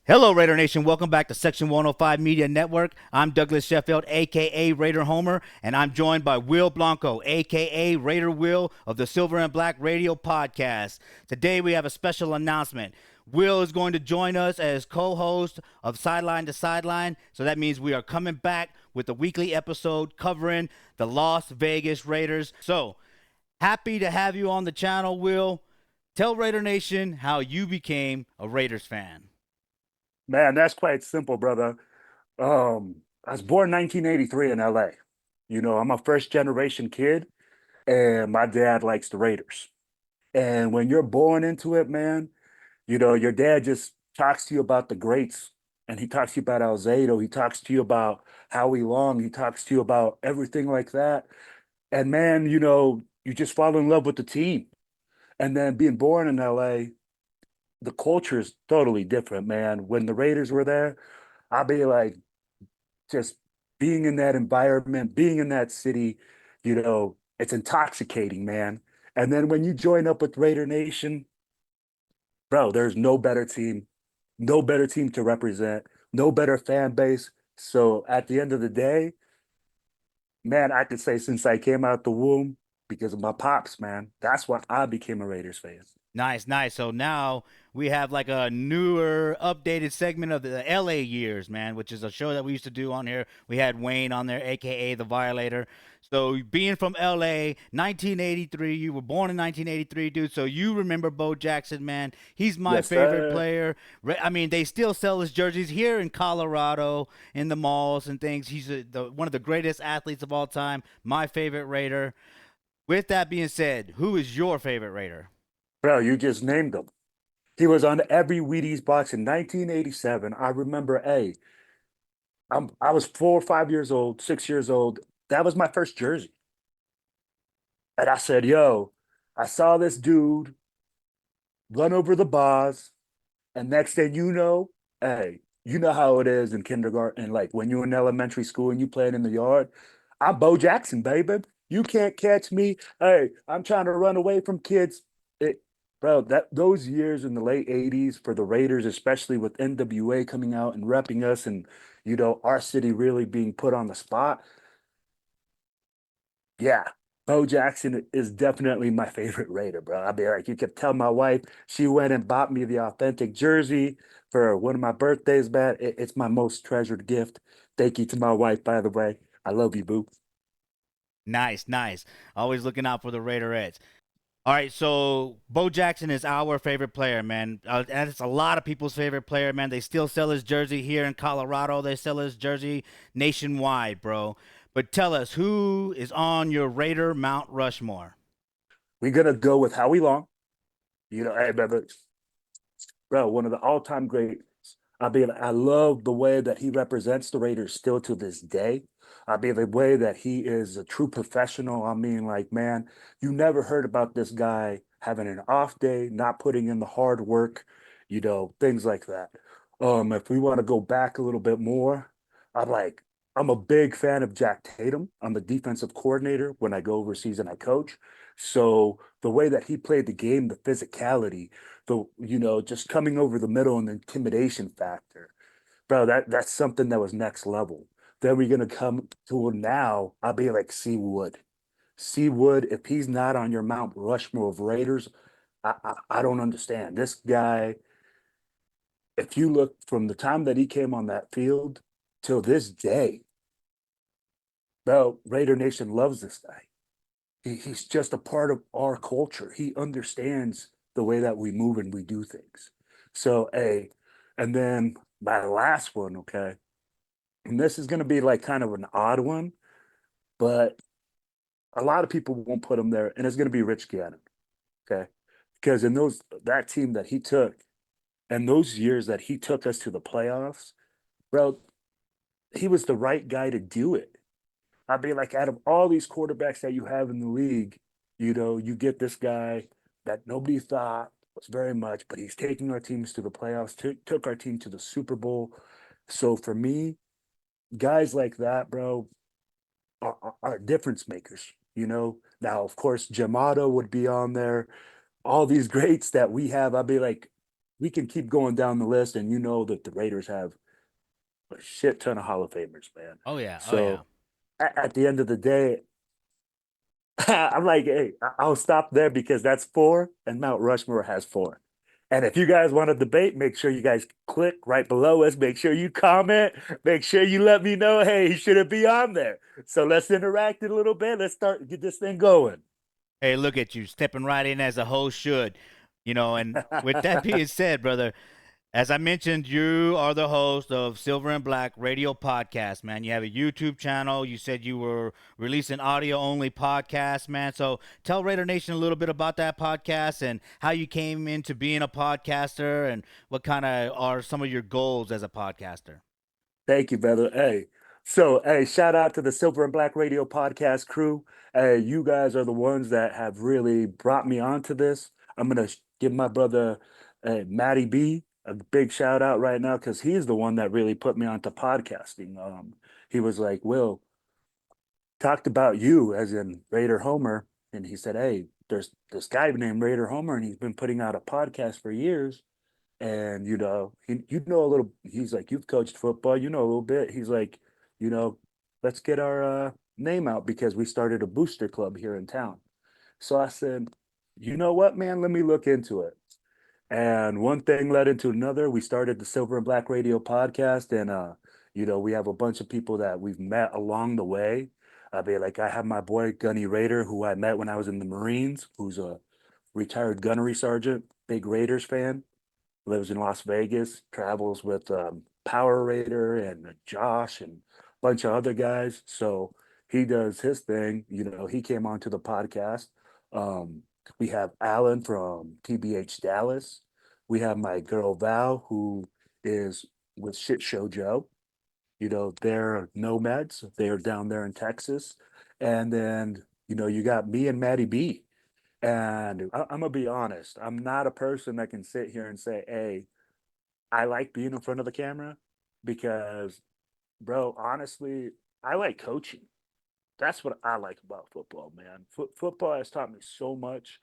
Hello, Raider Nation. Welcome back to Section 105 Media Network. I'm Douglas Sheffield, a.k.a. Raider Homer, and I'm joined by Will Blanco, a.k.a. Raider Will of the Silver and Black Radio Podcast. Today, we have a special announcement. Will is going to join us as co-host of Sideline to Sideline, so that means we are coming back with a weekly episode covering the Las Vegas Raiders. So, happy to have you on the channel, Will. Tell Raider Nation how you became a Raiders fan. Man, that's quite simple, brother. I was born 1983 in LA. I'm a first generation kid, and my dad likes the Raiders. And when you're born into it, man, your dad just talks to you about the greats, and he talks to you about Alzado. He talks to you about Howie Long. He talks to you about everything like that. And man, you just fall in love with the team. And then being born in LA, the culture is totally different, man. When the Raiders were there, I'll be like, just being in that environment, being in that city, it's intoxicating, man. And then when you join up with Raider Nation, bro, there's no better team to represent, no better fan base. So at the end of the day, man, I could say since I came out the womb, because of my pops, man, that's why I became a Raiders fan. Nice, nice. So now we have like a newer, updated segment of the LA years, man, which is a show that we used to do on here. We had Wayne on there, aka the Violator. So being from LA, 1983, you were born in 1983, dude. So you remember Bo Jackson, man. He's my Yes, favorite sir. player. I mean, they still sell his jerseys here in Colorado in the malls and things. He's one of the greatest athletes of all time. My favorite Raider. With that being said, who is your favorite Raider? Bro, you just named him. He was on every Wheaties box in 1987. I remember, I was 4 or 5 years old, 6 years old. That was my first jersey. And I said, yo, I saw this dude run over the bars. And next thing you know, you know how it is in kindergarten, like when you're in elementary school and you playing in the yard. I'm Bo Jackson, baby. You can't catch me. Hey, I'm trying to run away from kids. It, bro, that those years in the late 80s for the Raiders, especially with NWA coming out and repping us and our city really being put on the spot. Yeah, Bo Jackson is definitely my favorite Raider, bro. I'll be like, you could tell my wife, she went and bought me the authentic jersey for one of my birthdays, man. It's my most treasured gift. Thank you to my wife, by the way. I love you, boo. Nice, nice. Always looking out for the Raiderettes. All right, so Bo Jackson is our favorite player, man. And it's a lot of people's favorite player, man. They still sell his jersey here in Colorado. They sell his jersey nationwide, bro. But tell us, who is on your Raider Mount Rushmore? We're gonna go with Howie Long. Hey, bro, one of the all-time greats. I love the way that he represents the Raiders still to this day. The way that he is a true professional. I mean, like, man, you never heard about this guy having an off day, not putting in the hard work, things like that. If we want to go back a little bit more, I'm like, I'm a big fan of Jack Tatum. I'm the defensive coordinator when I go overseas and I coach. So the way that he played the game, the physicality, just coming over the middle and the intimidation factor, bro, that's something that was next level. Then we're gonna come to now. I'll be like Seawood. Seawood, if he's not on your Mount Rushmore of Raiders, I don't understand. This guy, if you look from the time that he came on that field till this day, bro, Raider Nation loves this guy. He's just a part of our culture. He understands the way that we move and we do things. So, and then my last one, okay, and this is going to be like kind of an odd one, but a lot of people won't put him there, and it's going to be Rich Gannon, okay, because in that team that he took, and those years that he took us to the playoffs, bro, he was the right guy to do it. I'd be like, out of all these quarterbacks that you have in the league, you get this guy that nobody thought was very much, but he's taking our teams to the playoffs, took our team to the Super Bowl. So for me, guys like that, bro, are difference makers. Now, of course, Jamato would be on there. All these greats that we have, I'd be like, we can keep going down the list, and you know that the Raiders have a shit ton of Hall of Famers, man. Oh yeah, oh yeah. So at the end of the day, I'm like, hey, I'll stop there because that's four, and Mount Rushmore has four. And if you guys want to debate, make sure you guys click right below us. Make sure you comment. Make sure you let me know, hey, he shouldn't be on there. So let's interact a little bit. Let's start get this thing going. Hey, look at you stepping right in as a host should. And with that being said, brother, as I mentioned, you are the host of Silver and Black Radio Podcast, man. You have a YouTube channel. You said you were releasing audio only podcasts, man. So tell Raider Nation a little bit about that podcast and how you came into being a podcaster and what kind of are some of your goals as a podcaster. Thank you, brother. Hey, so hey, shout out to the Silver and Black Radio podcast crew. Hey, you guys are the ones that have really brought me onto this. I'm gonna give my brother, Matty B, a big shout out right now because he's the one that really put me onto podcasting. He was like, "Will, talked about you as in Raider Homer," and he said, "Hey, there's this guy named Raider Homer, and he's been putting out a podcast for years." And you know a little. He's like, you've coached football, you know a little bit. He's like, you know, let's get our name out because we started a booster club here in town. So I said, you know what, man, let me look into it. And one thing led into another. We started the Silver and Black Radio podcast, and we have a bunch of people that we've met along the way. I have my boy Gunny Raider, who I met when I was in the Marines, who's a retired gunnery sergeant, big Raiders fan, lives in Las Vegas, travels with Power Raider and Josh and a bunch of other guys. So he does his thing. He came onto the podcast. Um, we have Alan from TBH Dallas. We have my girl Val, who is with Shit Show Joe. They're nomads. They are down there in Texas. And then, you got me and Maddie B. And I'm gonna be honest, I'm not a person that can sit here and say, "Hey, I like being in front of the camera," because, bro, honestly, I like coaching. That's what I like about football, man. Football has taught me so much,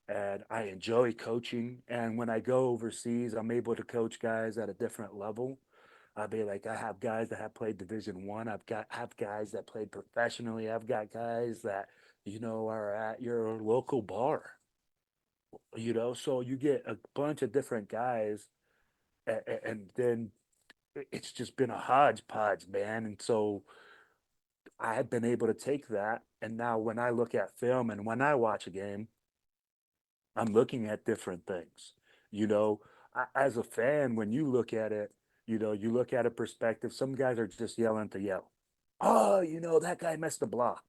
and I enjoy coaching. And when I go overseas, I'm able to coach guys at a different level. I have guys that have played Division 1. Have guys that played professionally. I've got guys that are at your local bar. So you get a bunch of different guys, and then it's just been a hodgepodge, man. And so I have been able to take that, and now when I look at film and when I watch a game, I'm looking at different things. You know, as a fan, when you look at it, you look at a perspective. Some guys are just yelling to yell. Oh, that guy missed a block.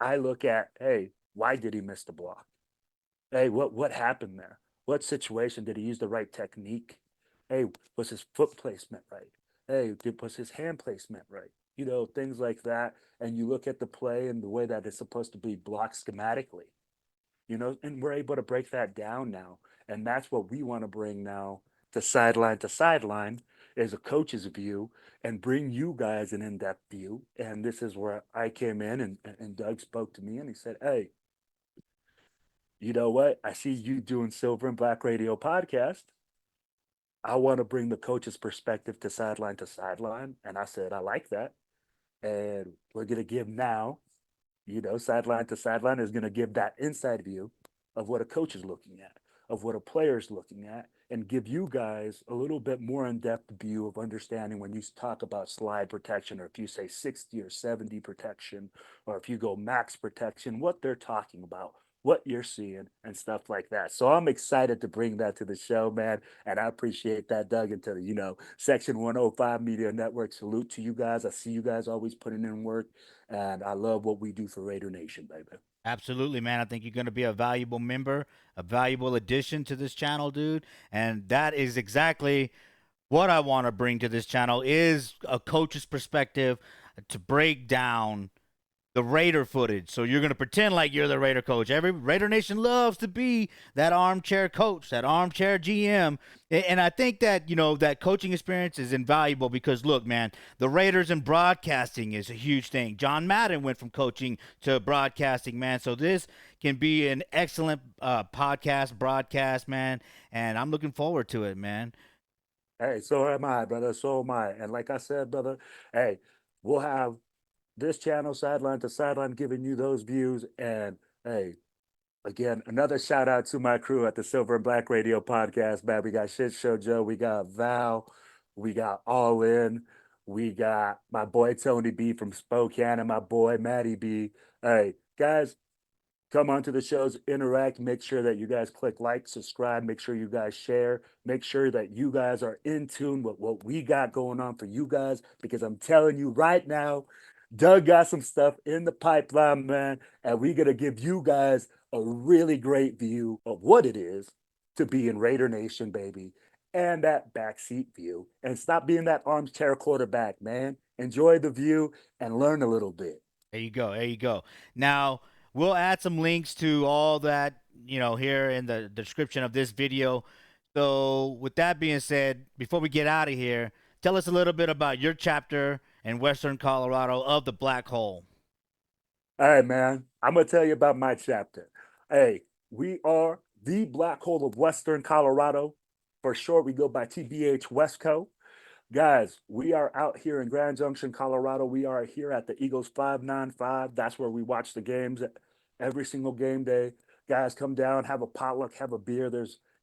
I look at, hey, why did he miss the block? Hey, what happened there? What situation did he use the right technique? Hey, was his foot placement right? Hey, was his hand placement right? Things like that. And you look at the play and the way that it's supposed to be blocked schematically, and we're able to break that down now. And that's what we want to bring now to sideline is a coach's view and bring you guys an in-depth view. And this is where I came in and Doug spoke to me and he said, hey, you know what? I see you doing Silver and Black Radio podcast. I want to bring the coach's perspective to sideline. And I said, I like that. And we're going to give now, sideline to sideline is going to give that inside view of what a coach is looking at, of what a player is looking at, and give you guys a little bit more in-depth view of understanding when you talk about slide protection, or if you say 60 or 70 protection, or if you go max protection, what they're talking about, what you're seeing, and stuff like that. So I'm excited to bring that to the show, man. And I appreciate that, Doug, and to the, Section 105 Media Network. Salute to you guys. I see you guys always putting in work, and I love what we do for Raider Nation, baby. Absolutely, man. I think you're going to be a valuable member, a valuable addition to this channel, dude. And that is exactly what I want to bring to this channel is a coach's perspective to break down the Raider footage. So you're going to pretend like you're the Raider coach. Every Raider Nation loves to be that armchair coach, that armchair GM. And I think that, that coaching experience is invaluable because, look, man, the Raiders and broadcasting is a huge thing. John Madden went from coaching to broadcasting, man. So this can be an excellent broadcast, man. And I'm looking forward to it, man. Hey, so am I, brother. So am I. And like I said, brother, hey, we'll have this channel, Sideline to Sideline, giving you those views. And hey, again, another shout out to my crew at the Silver and Black Radio podcast, man. We got Shit Show Joe, we got Val, we got All In, we got my boy Tony B from Spokane, and my boy Matty B. Hey, guys, come onto the shows, interact, make sure that you guys click like, subscribe, make sure you guys share, make sure that you guys are in tune with what we got going on for you guys, because I'm telling you right now, Doug got some stuff in the pipeline, man, and we're gonna give you guys a really great view of what it is to be in Raider Nation, baby, and that backseat view. And stop being that armchair quarterback, man. Enjoy the view and learn a little bit. There you go. There you go. Now, we'll add some links to all that, here in the description of this video. So, with that being said, before we get out of here, tell us a little bit about your chapter in Western Colorado of the Black Hole. All right, man. I'm gonna tell you about my chapter. Hey, we are the Black Hole of Western Colorado. For short, we go by TBH Westco. Guys, we are out here in Grand Junction, Colorado. We are here at the Eagles 595. That's where we watch the games every single game day. Guys, come down, have a potluck, have a beer.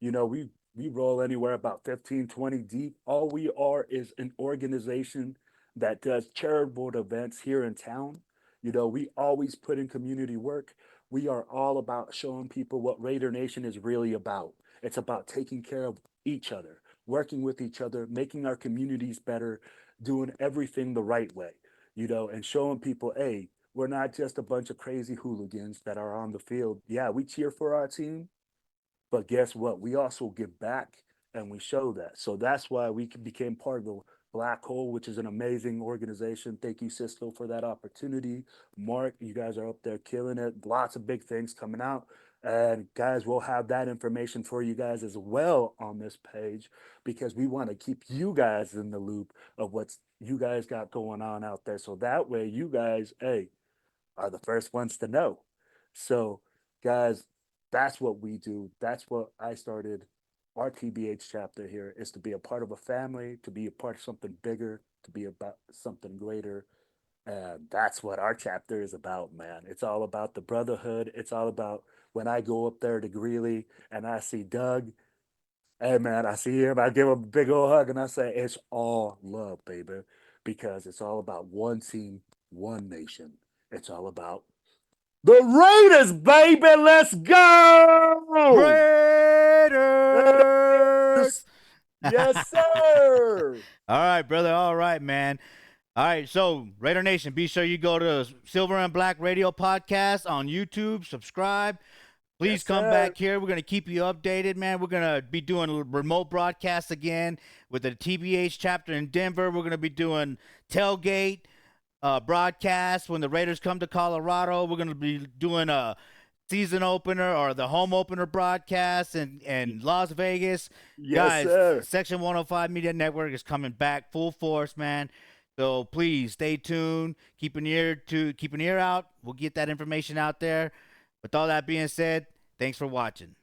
We roll anywhere about 15, 20 deep. All we are is an organization that does charitable events here in town. We always put in community work. We are all about showing people what Raider Nation is really about. It's about taking care of each other, working with each other, making our communities better, doing everything the right way, and showing people, hey, we're not just a bunch of crazy hooligans that are on the field. Yeah, we cheer for our team, but guess what? We also give back and we show that. So that's why we became part of the Black Hole, which is an amazing organization. Thank you, Cisco, for that opportunity. Mark, you guys are up there killing it. Lots of big things coming out. And guys, we'll have that information for you guys as well on this page because we want to keep you guys in the loop of what you guys got going on out there. So that way you guys, hey, are the first ones to know. So, guys, that's what we do. That's what I started our TBH chapter here is to be a part of a family, to be a part of something bigger, to be about something greater. And that's what our chapter is about, man. It's all about the brotherhood. It's all about when I go up there to Greeley and I see Doug. Hey, man, I see him. I give him a big old hug and I say, it's all love, baby, because it's all about one team, one nation. It's all about the Raiders, baby. Let's go. Raiders! Yes, sir. All right, brother. All right, man. All right, so Raider Nation, be sure you go to Silver and Black Radio Podcast on YouTube, subscribe. Please Yes, come sir. back here. We're going to keep you updated, man. We're going to be doing remote broadcasts again with the TBH chapter in Denver. We're going to be doing tailgate broadcasts when the Raiders come to Colorado. We're going to be doing a season opener or the home opener broadcast in Las Vegas. Yes, Guys, sir. Section 105 Media Network is coming back full force, man. So please stay tuned. Keep an ear out. We'll get that information out there. With all that being said, thanks for watching.